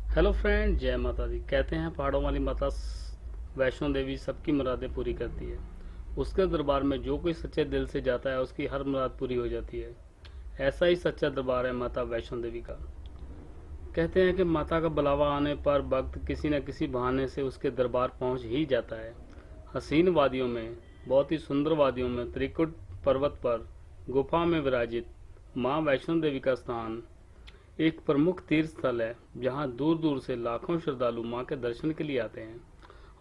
Hello friend, जय माता दी। कहते हैं पहाड़ों वाली माता वैष्णो देवी सबकी मुरादें पूरी करती है। उसके दरबार में जो कोई सच्चे दिल से जाता है उसकी हर मुराद पूरी हो जाती है। ऐसा ही सच्चा दरबार है माता वैष्णो देवी का। कहते हैं कि माता का बुलावा आने पर भक्त किसी न किसी बहाने से उसके दरबार पहुंच ही जाता है। हसीन वादियों में, बहुत ही सुंदर वादियों में, त्रिकुट पर्वत पर गुफा में विराजित माँ वैष्णो देवी का स्थान एक प्रमुख तीर्थ स्थल है, जहां दूर दूर से लाखों श्रद्धालु मां के दर्शन के लिए आते हैं।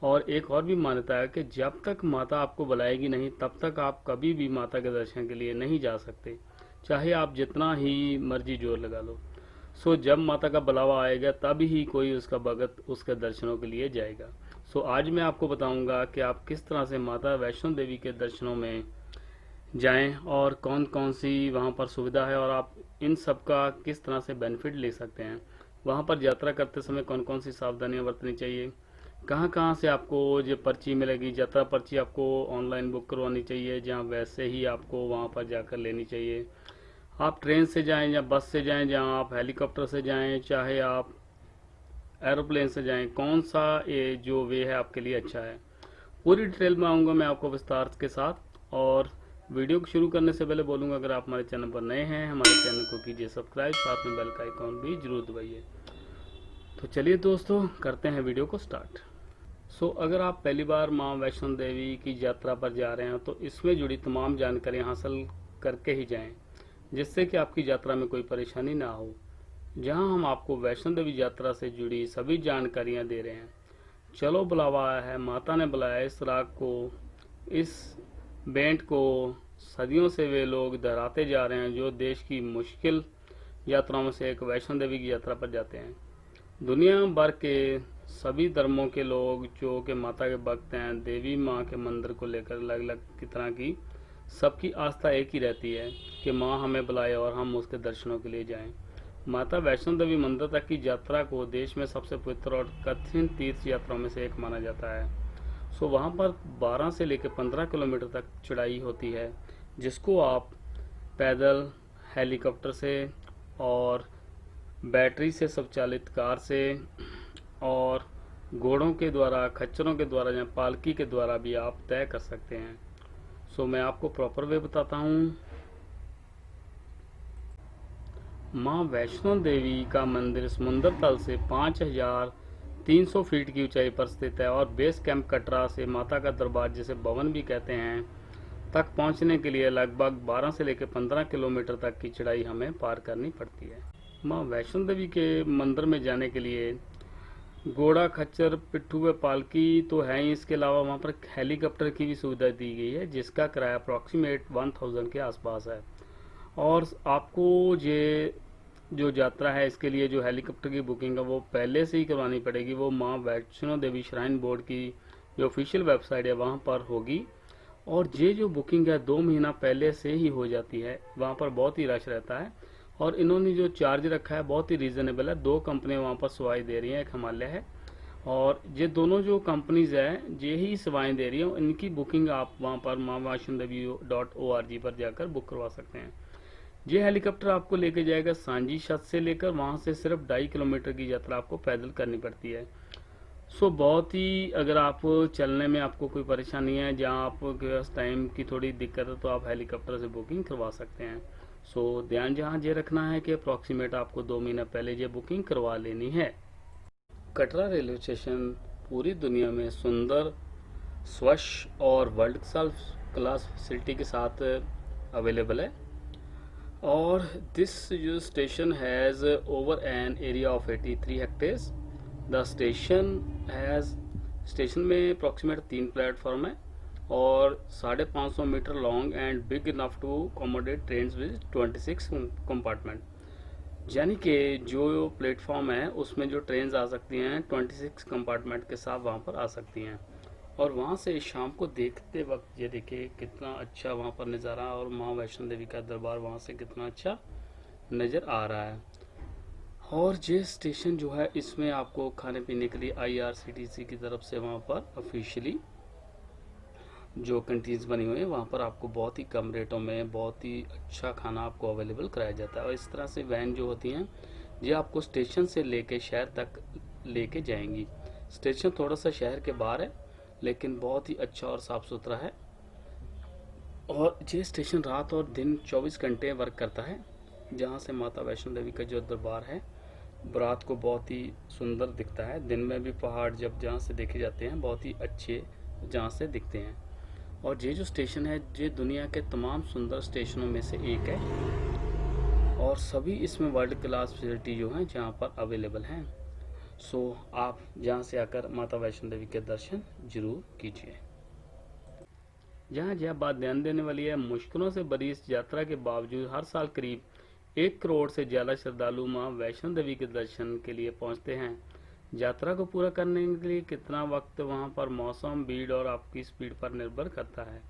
और एक और भी मान्यता है कि जब तक माता आपको बुलाएगी नहीं तब तक आप कभी भी माता के दर्शन के लिए नहीं जा सकते, चाहे आप जितना ही मर्जी जोर लगा लो। जब माता का बुलावा आएगा तभी ही कोई उसका भगत उसके दर्शनों के लिए जाएगा। आज मैं आपको बताऊंगा कि आप किस तरह से माता वैष्णो देवी के दर्शनों में जाएं और कौन कौन सी वहाँ पर सुविधा है और आप इन सब का किस तरह से बेनिफिट ले सकते हैं। वहाँ पर यात्रा करते समय कौन कौन सी सावधानियां बरतनी चाहिए, कहाँ कहाँ से आपको जो पर्ची मिलेगी, यात्रा पर्ची आपको ऑनलाइन बुक करवानी चाहिए जहाँ वैसे ही आपको वहाँ पर जाकर लेनी चाहिए। आप ट्रेन से जाएं या बस से जाएं, जहाँ आप हेलीकॉप्टर से जाएं, चाहे आप एरोप्लेन से जाएं, कौन सा ये जो वे है आपके लिए अच्छा है। पूरी डिटेल में आऊँगा मैं आपको विस्तार के साथ। और वीडियो को शुरू करने से पहले बोलूँगा, अगर आप हमारे चैनल पर नए हैं हमारे चैनल को कीजिए सब्सक्राइब, साथ में बेल का आइकॉन भी जरूर दबाइए। तो चलिए दोस्तों, करते हैं वीडियो को स्टार्ट। अगर आप पहली बार माँ वैष्णो देवी की यात्रा पर जा रहे हैं तो इसमें जुड़ी तमाम जानकारी हासिल करके ही जाएं, जिससे कि आपकी यात्रा में कोई परेशानी ना हो। जहां हम आपको वैष्णो देवी यात्रा से जुड़ी सभी जानकारियां दे रहे हैं। चलो, बुलावा आया है, माता ने बुलाया इस राग को, इस बैंड को। सदियों से वे लोग दोहराते जा रहे हैं जो देश की मुश्किल यात्राओं में से एक वैष्णो देवी की यात्रा पर जाते हैं। दुनिया भर के सभी धर्मों के लोग जो कि माता के भक्त हैं, देवी माँ के मंदिर को लेकर अलग अलग की तरह की सबकी आस्था एक ही रहती है कि माँ हमें बुलाए और हम उसके दर्शनों के लिए जाएं। माता वैष्णो देवी मंदिर तक की यात्रा को देश में सबसे पवित्र और कठिन तीर्थ यात्राओं में से एक माना जाता है। वहाँ पर 12 से लेकर 15 किलोमीटर तक चढ़ाई होती है, जिसको आप पैदल, हेलीकॉप्टर से और बैटरी से संचालित कार से और घोड़ों के द्वारा, खच्चरों के द्वारा या पालकी के द्वारा भी आप तय कर सकते हैं। मैं आपको प्रॉपर वे बताता हूँ। माँ वैष्णो देवी का मंदिर समुद्र तल से 5,300 फीट की ऊंचाई पर स्थित है और बेस कैंप कटरा से माता का दरबार, जिसे भवन भी कहते हैं, तक पहुंचने के लिए लगभग 12 से लेकर 15 किलोमीटर तक की चढ़ाई हमें पार करनी पड़ती है। माँ वैष्णो देवी के मंदिर में जाने के लिए घोड़ा, खच्चर, पिट्ठू व पालकी तो है ही, इसके अलावा वहाँ पर हेलीकॉप्टर की भी सुविधा दी गई है, जिसका किराया अप्रॉक्सीमेट 1000 के आसपास है। और आपको ये जो यात्रा है इसके लिए जो हेलीकॉप्टर की बुकिंग है वो पहले से ही करवानी पड़ेगी। वो माँ वैष्णो देवी श्राइन बोर्ड की जो ऑफिशियल वेबसाइट है वहाँ पर होगी। और ये जो बुकिंग है 2 महीना पहले से ही हो जाती है। वहाँ पर बहुत ही रश रहता है और इन्होंने जो चार्ज रखा है बहुत ही रीजनेबल है। 2 कंपनियाँ वहाँ पर सेवाएं दे रही हैं, एक हिमालय है और ये दोनों जो कंपनीज हैं ये ही सेवाएं दे रही हैं। इनकी बुकिंग आप वहाँ पर माँ वैष्णो देवी .org पर जाकर बुक करवा सकते हैं। ये हेलीकॉप्टर आपको लेके जाएगा सांजी छत से लेकर, वहाँ से सिर्फ 2.5 किलोमीटर की यात्रा आपको पैदल करनी पड़ती है। बहुत ही, अगर आप चलने में आपको कोई परेशानी है, जहाँ आपके पास टाइम की थोड़ी दिक्कत है, तो आप हेलीकॉप्टर से बुकिंग करवा सकते हैं। ध्यान जहाँ ये रखना है कि अप्रॉक्सीमेट आपको 2 महीना पहले ये बुकिंग करवा लेनी है। कटरा रेलवे स्टेशन पूरी दुनिया में सुंदर, स्वच्छ और वर्ल्ड क्लास फैसिलिटी के साथ अवेलेबल है। और दिस जो station has over an area of 83 hectares. The station has, station में अप्रॉक्सीमेट 3 प्लेटफॉर्म है और 550 metre long and big enough to accommodate train with 26 compartment. यानी कि जो प्लेटफॉर्म है उसमें जो ट्रेन आ सकती हैं 26 कंपार्टमेंट के साथ वहाँ पर आ सकती हैं। और वहाँ से शाम को देखते वक्त ये देखिए कितना अच्छा वहाँ पर नज़ारा, और माँ वैष्णो देवी का दरबार वहाँ से कितना अच्छा नज़र आ रहा है। और ये स्टेशन जो है इसमें आपको खाने पीने के लिए IRCTC की तरफ से वहाँ पर ऑफिशियली जो कैंटीन्स बनी हुई है वहाँ पर आपको बहुत ही कम रेटों में बहुत ही अच्छा खाना आपको अवेलेबल कराया जाता है। और इस तरह से वैन जो होती हैं ये आपको स्टेशन से लेके शहर तक लेके जाएंगी। स्टेशन थोड़ा सा शहर के बाहर है, लेकिन बहुत ही अच्छा और साफ़ सुथरा है। और ये स्टेशन रात और दिन 24 घंटे वर्क करता है। जहाँ से माता वैष्णो देवी का जो दरबार है, रात को बहुत ही सुंदर दिखता है। दिन में भी पहाड़ जब जहाँ से देखे जाते हैं बहुत ही अच्छे जहाँ से दिखते हैं। और ये जो स्टेशन है, ये दुनिया के तमाम सुंदर स्टेशनों में से एक है। और सभी इसमें वर्ल्ड क्लास फैसिलिटी जो हैं जहाँ पर अवेलेबल हैं। सो आप यहाँ से आकर माता वैष्णो देवी के दर्शन जरूर कीजिए। यहाँ बात ध्यान देने वाली है, मुश्किलों से भरी इस यात्रा के बावजूद हर साल करीब 1 करोड़ से ज़्यादा श्रद्धालु माँ वैष्णो देवी के दर्शन के लिए पहुँचते हैं। यात्रा को पूरा करने के लिए कितना वक्त वहाँ पर मौसम, भीड़ और आपकी स्पीड पर निर्भर करता है।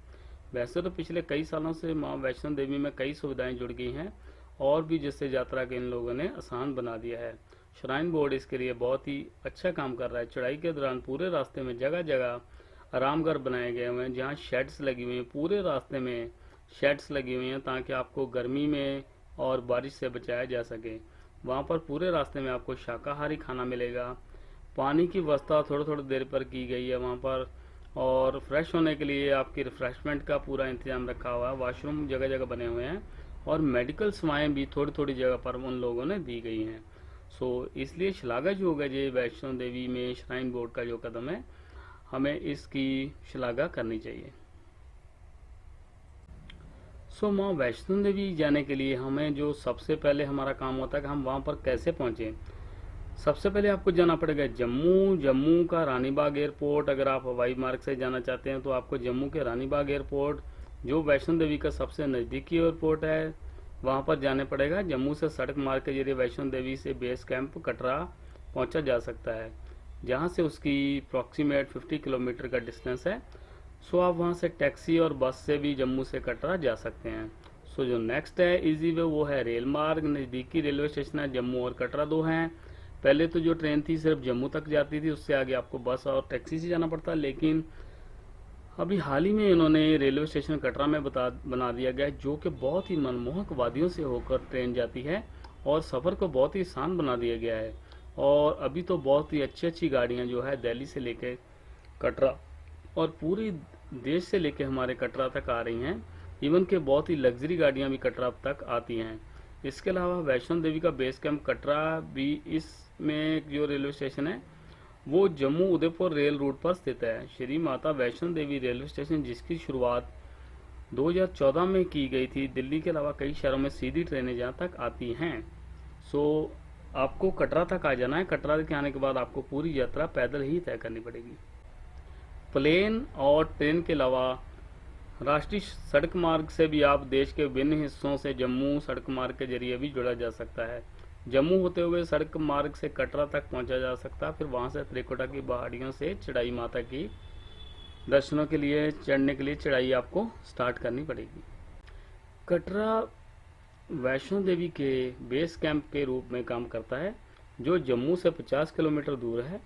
वैसे तो पिछले कई सालों से माँ वैष्णो देवी में कई सुविधाएं जुड़ गई हैं और भी, जिससे यात्रा के इन लोगों ने आसान बना दिया है। श्राइन बोर्ड इसके लिए बहुत ही अच्छा काम कर रहा है। चढ़ाई के दौरान पूरे रास्ते में जगह जगह आराम घर बनाए गए हुए हैं, जहाँ शेड्स लगी हुई हैं। पूरे रास्ते में शेड्स लगी हुई हैं ताकि आपको गर्मी में और बारिश से बचाया जा सके। वहाँ पर पूरे रास्ते में आपको शाकाहारी खाना मिलेगा। पानी की व्यवस्था थोड़ी थोड़ी देर पर की गई है वहाँ पर। और फ्रेश होने के लिए आपकी रिफ्रेशमेंट का पूरा इंतजाम रखा हुआ है। वॉशरूम जगह जगह बने हुए हैं और मेडिकल सेवाएं भी थोड़ी थोड़ी जगह पर उन लोगों ने दी गई हैं। सो इसलिए श्लाघायोग है ये वैष्णो देवी में श्राइन बोर्ड का जो कदम है, हमें इसकी श्लाघा करनी चाहिए। सो माँ वैष्णो देवी जाने के लिए हमें जो सबसे पहले हमारा काम होता है कि हम वहाँ पर कैसे पहुँचें। सबसे पहले आपको जाना पड़ेगा जम्मू। जम्मू का रानीबाग एयरपोर्ट, अगर आप हवाई मार्ग से जाना चाहते हैं तो आपको जम्मू के रानीबाग एयरपोर्ट, जो वैष्णो देवी का सबसे नज़दीकी एयरपोर्ट है, वहाँ पर जाने पड़ेगा। जम्मू से सड़क मार्ग के जरिए वैष्णो देवी से बेस कैंप कटरा पहुँचा जा सकता है, जहाँ से उसकी अप्रॉक्सीमेट 50 किलोमीटर का डिस्टेंस है। सो आप वहाँ से टैक्सी और बस से भी जम्मू से कटरा जा सकते हैं। सो जो नेक्स्ट है इजी वे, वो है रेल मार्ग। नज़दीकी रेलवे स्टेशन है जम्मू और कटरा दो हैं। पहले तो जो ट्रेन थी सिर्फ जम्मू तक जाती थी, उससे आगे आपको बस और टैक्सी से जाना पड़ता, लेकिन अभी हाल ही में इन्होंने रेलवे स्टेशन कटरा में बना दिया गया है, जो कि बहुत ही मनमोहक वादियों से होकर ट्रेन जाती है और सफ़र को बहुत ही आसान बना दिया गया है। और अभी तो बहुत ही अच्छी अच्छी गाड़ियाँ जो है दिल्ली से लेकर कटरा और पूरी देश से लेकर हमारे कटरा तक आ रही हैं। इवन के बहुत ही लग्जरी गाड़ियाँ भी कटरा तक आती हैं। इसके अलावा वैष्णो देवी का बेस कैंप कटरा भी, इसमें जो रेलवे स्टेशन है वो जम्मू उदयपुर रेल रूट पर स्थित है। श्री माता वैष्णो देवी रेलवे स्टेशन, जिसकी शुरुआत 2014 में की गई थी, दिल्ली के अलावा कई शहरों में सीधी ट्रेनें जहाँ तक आती हैं। सो आपको कटरा तक आ जाना है। कटरा के आने के बाद आपको पूरी यात्रा पैदल ही तय करनी पड़ेगी। प्लेन और ट्रेन के अलावा राष्ट्रीय सड़क मार्ग से भी आप देश के विभिन्न हिस्सों से जम्मू सड़क मार्ग के जरिए भी जुड़ा जा सकता है। जम्मू होते हुए सड़क मार्ग से कटरा तक पहुंचा जा सकता है। फिर वहां से त्रिकुटा की पहाड़ियों से चढ़ाई माता की दर्शनों के लिए चढ़ने के लिए चढ़ाई आपको स्टार्ट करनी पड़ेगी। कटरा वैष्णो देवी के बेस कैंप के रूप में काम करता है, जो जम्मू से 50 किलोमीटर दूर है।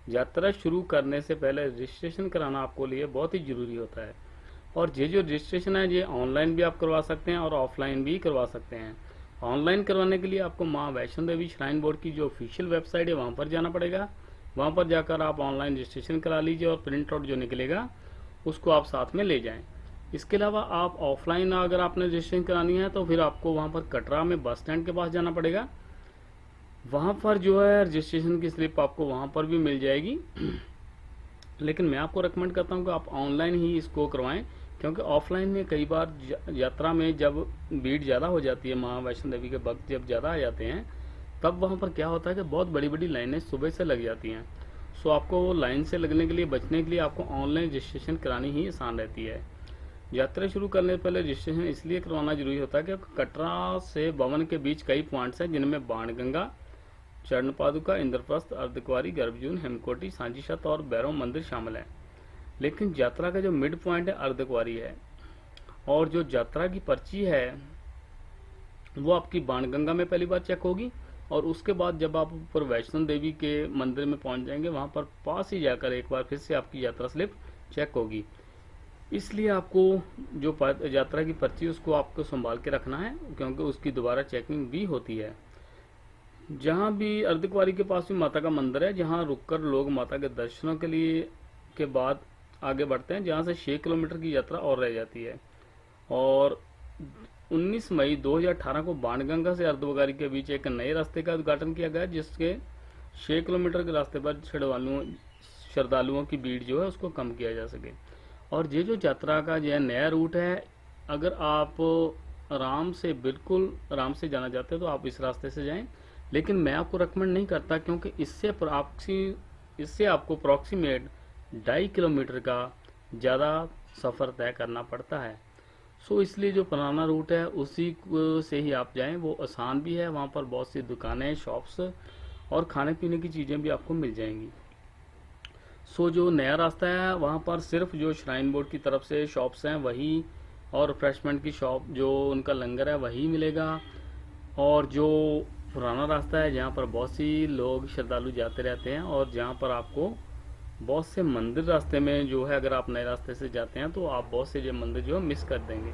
यात्रा शुरू करने से पहले रजिस्ट्रेशन कराना आपको लिए बहुत ही ज़रूरी होता है। और ये जो रजिस्ट्रेशन है ये ऑनलाइन भी आप करवा सकते हैं और ऑफलाइन भी करवा सकते हैं। ऑनलाइन करवाने के लिए आपको माँ वैष्णो देवी श्राइन बोर्ड की जो ऑफिशियल वेबसाइट है वहाँ पर जाना पड़ेगा। वहाँ पर जाकर आप ऑनलाइन रजिस्ट्रेशन करा लीजिए और प्रिंट आउट जो निकलेगा उसको आप साथ में ले जाएं। इसके अलावा आप ऑफलाइन अगर आपने रजिस्ट्रेशन करानी है तो फिर आपको वहाँ पर कटरा में बस स्टैंड के पास जाना पड़ेगा। वहाँ पर जो है रजिस्ट्रेशन की स्लिप आपको वहाँ पर भी मिल जाएगी। लेकिन मैं आपको रिकमेंड करता हूँ कि आप ऑनलाइन ही इसको करवाएं, क्योंकि ऑफलाइन में कई बार यात्रा में जब भीड़ ज़्यादा हो जाती है, माँ वैष्णो देवी के भक्त जब ज़्यादा आ जाते हैं, तब वहाँ पर क्या होता है कि बहुत बड़ी बड़ी लाइनें सुबह से लग जाती हैं। सो आपको लाइन से लगने के लिए बचने के लिए आपको ऑनलाइन रजिस्ट्रेशन करानी ही आसान रहती है। यात्रा शुरू करने से पहले रजिस्ट्रेशन इसलिए करवाना जरूरी होता है कि कटरा से भवन के बीच कई पॉइंट्स हैं, जिनमें बाणगंगा, चरण पादुका, इंद्रप्रस्थ, अर्धकुंवारी, गर्भजून, हेमकोटी, सांची छत और भैरव मंदिर शामिल है। लेकिन यात्रा का जो मिड पॉइंट है अर्धकुंवारी है। और जो यात्रा की पर्ची है वो आपकी बाणगंगा में पहली बार चेक होगी, और उसके बाद जब आप ऊपर वैष्णो देवी के मंदिर में पहुंच जाएंगे वहां पर पास ही जाकर एक बार फिर से आपकी यात्रा स्लिप चेक होगी। इसलिए आपको जो यात्रा की पर्ची उसको आपको संभाल के रखना है, क्योंकि उसकी दोबारा चेकिंग भी होती है। जहाँ भी अर्धकुंवारी के पास भी माता का मंदिर है, जहाँ रुककर लोग माता के दर्शनों के लिए के बाद आगे बढ़ते हैं, जहाँ से 6 किलोमीटर की यात्रा और रह जाती है। और 19 मई 2018 को बाणगंगा से अर्धकुंवारी के बीच एक नए रास्ते का उद्घाटन किया गया, जिसके 6 किलोमीटर के रास्ते पर श्रद्धालुओं की भीड़ जो है उसको कम किया जा सके। और ये जो यात्रा का यह नया रूट है, अगर आप बिल्कुल आराम से जाना चाहते हैं तो आप इस रास्ते से जाएं, लेकिन मैं आपको रिकमेंड नहीं करता, क्योंकि इससे आपको अप्रॉक्सीमेट 2.5 किलोमीटर का ज़्यादा सफ़र तय करना पड़ता है। सो इसलिए जो पुराना रूट है उसी से ही आप जाएं, वो आसान भी है। वहाँ पर बहुत सी दुकानें, शॉप्स और खाने पीने की चीज़ें भी आपको मिल जाएंगी। सो जो नया रास्ता है वहाँ पर सिर्फ जो श्राइन बोर्ड की तरफ से शॉप्स हैं वही, और रिफ्रेशमेंट की शॉप जो उनका लंगर है वही मिलेगा। और जो पुराना रास्ता है जहाँ पर बहुत सी लोग श्रद्धालु जाते रहते हैं, और जहाँ पर आपको बहुत से मंदिर रास्ते में जो है, अगर आप नए रास्ते से जाते हैं तो आप बहुत से जो मंदिर जो मिस कर देंगे।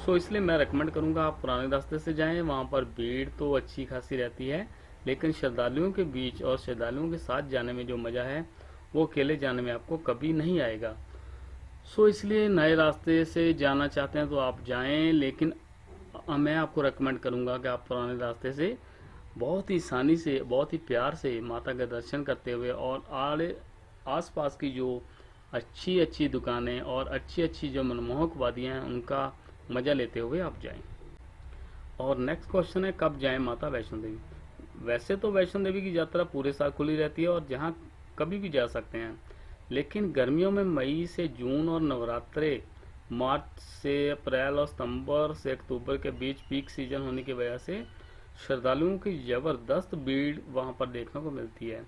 सो इसलिए मैं रेकमेंड करूँगा आप पुराने रास्ते से जाएं। वहाँ पर भीड़ तो अच्छी खासी रहती है, लेकिन श्रद्धालुओं के बीच और श्रद्धालुओं के साथ जाने में जो मज़ा है वो अकेले जाने में आपको कभी नहीं आएगा। सो इसलिए नए रास्ते से जाना चाहते हैं तो आप जाएं, लेकिन मैं आपको रेकमेंड करूँगा कि आप पुराने रास्ते से बहुत ही आसानी से, बहुत ही प्यार से माता का दर्शन करते हुए और आसपास की जो अच्छी अच्छी दुकानें और अच्छी अच्छी जो मनमोहक वादियाँ हैं उनका मज़ा लेते हुए आप जाएं। और नेक्स्ट क्वेश्चन है, कब जाएं माता वैष्णो देवी। वैसे तो वैष्णो देवी की यात्रा पूरे साल खुली रहती है और जहाँ कभी भी जा सकते हैं, लेकिन गर्मियों में मई से जून और नवरात्रे मार्च से अप्रैल और सितंबर से अक्टूबर के बीच पीक सीजन होने की वजह से श्रद्धालुओं की ज़बरदस्त भीड़ वहां पर देखने को मिलती है।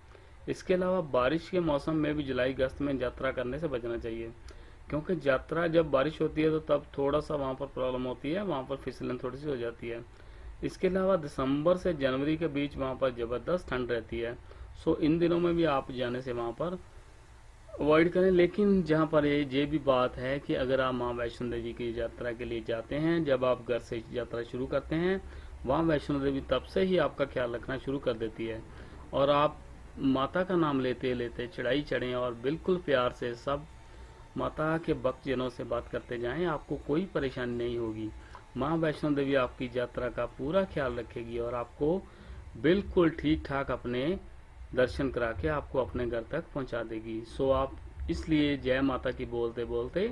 इसके अलावा बारिश के मौसम में भी जुलाई अगस्त में यात्रा करने से बचना चाहिए, क्योंकि यात्रा जब बारिश होती है तो तब थोड़ा सा वहाँ पर प्रॉब्लम होती है, वहाँ पर फिसलन थोड़ी सी हो जाती है। इसके अलावा दिसंबर से जनवरी के बीच वहाँ पर ज़बरदस्त ठंड रहती है। सो इन दिनों में भी आप जाने से वहाँ पर अवॉइड करें। लेकिन जहाँ पर ये भी बात है कि अगर आप माँ वैष्णो देवी की यात्रा के लिए जाते हैं, जब आप घर से यात्रा शुरू करते हैं, वहाँ वैष्णो देवी तब से ही आपका ख्याल रखना शुरू कर देती है। और आप माता का नाम लेते लेते चढ़ाई चढ़ें और बिल्कुल प्यार से सब माता के भक्तजनों से बात करते जाएं, आपको कोई परेशानी नहीं होगी। माँ वैष्णो देवी आपकी यात्रा का पूरा ख्याल रखेगी और आपको बिल्कुल ठीक ठाक अपने दर्शन करा के आपको अपने घर तक पहुंचा देगी। सो आप इसलिए जय माता की बोलते बोलते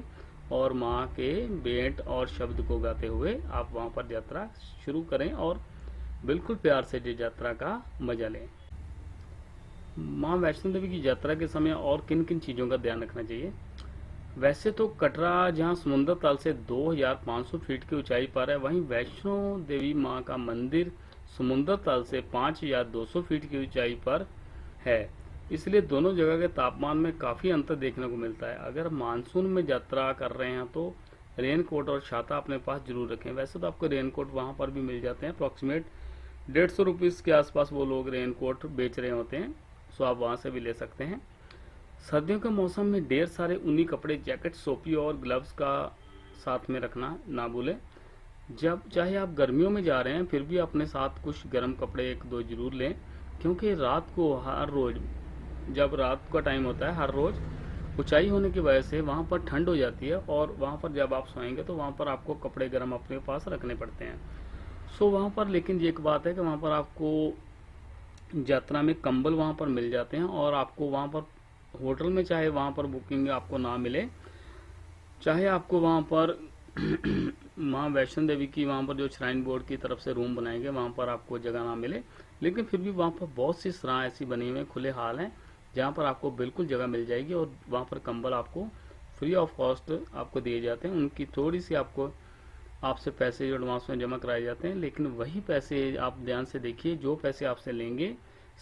और माँ के भेंट और शब्द को गाते हुए आप वहाँ पर यात्रा शुरू करें और बिल्कुल प्यार से ये यात्रा का मजा लें। माँ वैष्णो देवी की यात्रा के समय और किन किन चीज़ों का ध्यान रखना चाहिए। वैसे तो कटरा जहाँ समुद्र तल से 2500 फीट की ऊंचाई पर है, वहीं वैष्णो देवी माँ का मंदिर समुद्र तल से 5200 फीट की ऊंचाई पर है। इसलिए दोनों जगह के तापमान में काफ़ी अंतर देखने को मिलता है। अगर मानसून में यात्रा कर रहे हैं तो रेन कोट और छाता अपने पास जरूर रखें। वैसे तो आपको रेन कोट वहाँ पर भी मिल जाते हैं, अप्रॉक्सीमेट 150 रुपीज़ के आसपास वो लोग रेन कोट बेच रहे होते हैं, सो आप वहाँ से भी ले सकते हैं। सर्दियों के मौसम में ढेर सारे ऊनी कपड़े, जैकेट, टोपी और ग्लव्स का साथ में रखना ना भूलें। जब चाहे आप गर्मियों में जा रहे हैं फिर भी अपने साथ कुछ गर्म कपड़े 1-2 जरूर लें, क्योंकि रात को हर रोज जब रात का टाइम होता है हर रोज ऊंचाई होने की वजह से वहाँ पर ठंड हो जाती है, और वहाँ पर जब आप सोएंगे तो वहाँ पर आपको कपड़े गर्म अपने पास रखने पड़ते हैं। सो वहाँ पर लेकिन ये एक बात है कि वहाँ पर आपको यात्रा में कंबल वहाँ पर मिल जाते हैं, और आपको वहाँ पर होटल में चाहे वहाँ पर बुकिंग आपको ना मिले, चाहे आपको वहाँ पर माँ वैष्णो देवी की वहाँ पर जो श्राइन बोर्ड की तरफ से रूम बनाएंगे वहाँ पर आपको जगह ना मिले, लेकिन फिर भी वहाँ पर बहुत सी सराह ऐसी बनी हुई खुले हाल हैं जहाँ पर आपको बिल्कुल जगह मिल जाएगी, और वहाँ पर कंबल आपको फ्री ऑफ कॉस्ट आपको दिए जाते हैं। उनकी थोड़ी सी आपसे पैसे जो एडवांस में जमा कराए जाते हैं, लेकिन वही पैसे आप ध्यान से देखिए, जो पैसे आपसे लेंगे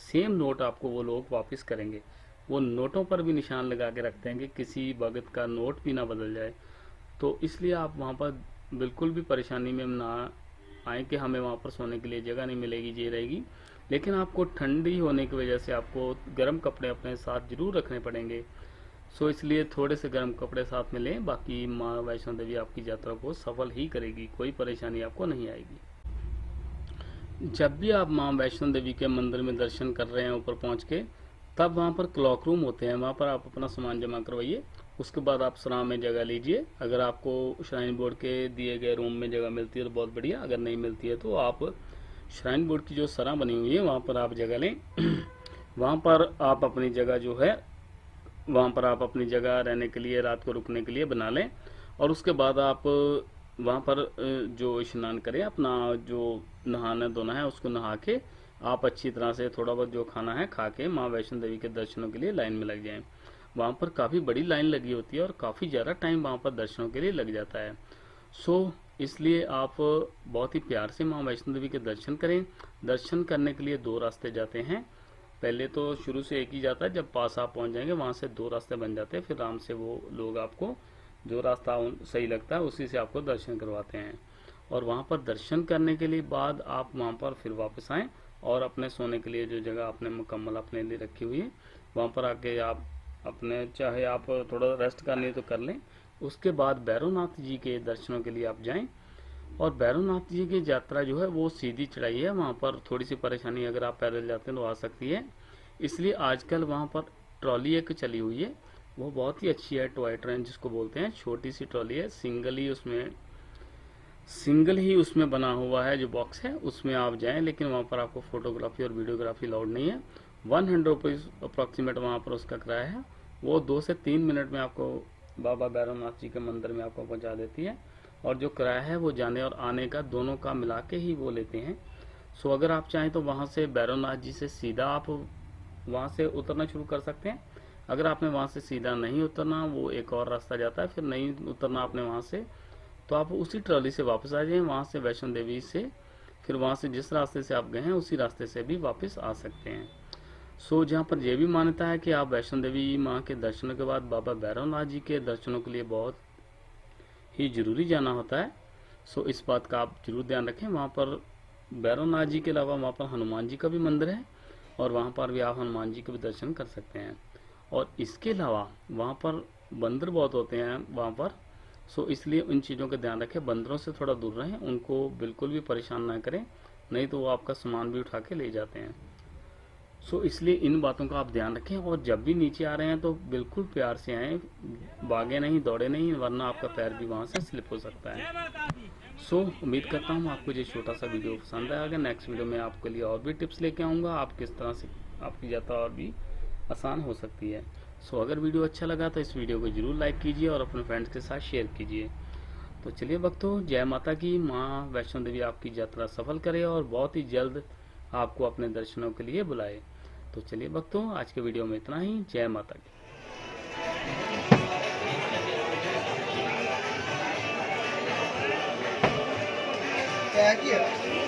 सेम नोट आपको वो लोग वापस करेंगे। वो नोटों पर भी निशान लगा के रखते हैं कि किसी भगत का नोट भी ना बदल जाए। तो इसलिए आप वहाँ पर बिल्कुल भी परेशानी में ना आए कि हमें वहाँ पर सोने के लिए जगह नहीं मिलेगी, ये रहेगी। लेकिन आपको ठंडी होने की वजह से आपको गर्म कपड़े अपने साथ जरूर रखने पड़ेंगे। सो इसलिए थोड़े से गर्म कपड़े साथ में लें, बाकी माँ वैष्णो देवी आपकी यात्रा को सफल ही करेगी, कोई परेशानी आपको नहीं आएगी। जब भी आप माँ वैष्णो देवी के मंदिर में दर्शन कर रहे हैं ऊपर पहुँच के, तब वहाँ पर क्लॉक रूम होते हैं, वहाँ पर आप अपना सामान जमा करवाइए। उसके बाद आप सराय में जगह लीजिए। अगर आपको श्राइन बोर्ड के दिए गए रूम में जगह मिलती है तो बहुत बढ़िया, अगर नहीं मिलती है तो आप श्राइन बोर्ड की जो सराय बनी हुई है वहाँ पर आप जगह लें। वहाँ पर आप अपनी जगह जो है, वहाँ पर आप अपनी जगह रहने के लिए, रात को रुकने के लिए बना लें। और उसके बाद आप वहाँ पर जो स्नान करें, अपना जो नहाना धोना है उसको नहा के आप अच्छी तरह से थोड़ा बहुत जो खाना है खा के माँ वैष्णो देवी के दर्शनों के लिए लाइन में लग जाएं। वहाँ पर काफ़ी बड़ी लाइन लगी होती है और काफ़ी ज़्यादा टाइम वहाँ पर दर्शनों के लिए लग जाता है। सो इसलिए आप बहुत ही प्यार से माँ वैष्णो देवी के दर्शन करें। दर्शन करने के लिए दो रास्ते जाते हैं। पहले तो शुरू से एक ही जाता है, जब पास आप पहुँच जाएंगे वहाँ से दो रास्ते बन जाते हैं। फिर आराम से वो लोग आपको जो रास्ता सही लगता है उसी से आपको दर्शन करवाते हैं। और वहाँ पर दर्शन करने के लिए बाद आप वहाँ पर फिर वापस आएँ और अपने सोने के लिए जो जगह आपने मुकम्मल अपने लिए रखी हुई है वहाँ पर आके आप अपने, चाहे आप थोड़ा रेस्ट करनी है तो कर लें। उसके बाद भैरवनाथ जी के दर्शनों के लिए आप जाएं। और भैरवनाथ जी की यात्रा जो है वो सीधी चढ़ाई है, वहाँ पर थोड़ी सी परेशानी अगर आप पैदल जाते हैं तो आ सकती है। इसलिए आजकल वहाँ पर ट्रॉली एक चली हुई है, वो बहुत ही अच्छी है, टॉय ट्रेन जिसको बोलते हैं। छोटी सी ट्रॉली है, सिंगल ही उसमें बना हुआ है, जो बॉक्स है उसमें आप जाएं। लेकिन वहाँ पर आपको फोटोग्राफी और वीडियोग्राफी अलाउड नहीं है। 100 रुपीज़ अप्रॉक्सीमेट वहाँ पर उसका किराया है। वो 2 से 3 मिनट में आपको बाबा भैरवनाथ जी के मंदिर में आपको पहुँचा देती है। और जो किराया है वो जाने और आने का दोनों का मिला के ही वो लेते हैं। सो अगर आप चाहें तो वहाँ से भैरवनाथ जी से सीधा आप वहाँ से उतरना शुरू कर सकते हैं। अगर आपने वहाँ से सीधा नहीं उतरना, वो एक और रास्ता जाता है, फिर नहीं उतरना आपने वहाँ से, तो आप उसी ट्रॉली से वापस आ जाएं। वहाँ से वैष्णो देवी से फिर वहाँ से जिस रास्ते से आप गए हैं उसी रास्ते से भी वापस आ सकते हैं। सो जहाँ पर यह भी मान्यता है कि आप वैष्णो देवी माँ के दर्शनों के बाद बाबा भैरवनाथ जी के दर्शनों के लिए बहुत ही जरूरी जाना होता है। सो इस बात का आप जरूर ध्यान रखें। वहाँ पर भैरवनाथ जी के अलावा वहाँ पर हनुमान जी का भी मंदिर है और वहाँ पर भी आप हनुमान जी के भी दर्शन कर सकते हैं। और इसके अलावा वहाँ पर बंदर बहुत होते हैं वहाँ पर। सो इसलिए उन चीज़ों का ध्यान रखें, बंदरों से थोड़ा दूर रहें, उनको बिल्कुल भी परेशान ना करें, नहीं तो वो आपका सामान भी उठा के ले जाते हैं। सो इसलिए इन बातों का आप ध्यान रखें। और जब भी नीचे आ रहे हैं तो बिल्कुल प्यार से आएँ, भागे नहीं, दौड़े नहीं, वरना आपका पैर भी वहाँ से स्लिप हो सकता है। सो उम्मीद करता हूँ आपको ये छोटा सा वीडियो पसंद आएगा। नेक्स्ट वीडियो में आपके लिए और भी टिप्स लेके आऊँगा, आप किस तरह से आपकी यात्रा और भी आसान हो सकती है। सो अगर वीडियो अच्छा लगा तो इस वीडियो को जरूर लाइक कीजिए और अपने फ्रेंड्स के साथ शेयर कीजिए। तो चलिए भक्तों, जय माता की। माँ वैष्णो देवी आपकी यात्रा सफल करे और बहुत ही जल्द आपको अपने दर्शनों के लिए बुलाए। तो चलिए भक्तों, आज के वीडियो में इतना ही। जय माता की। क्या किया?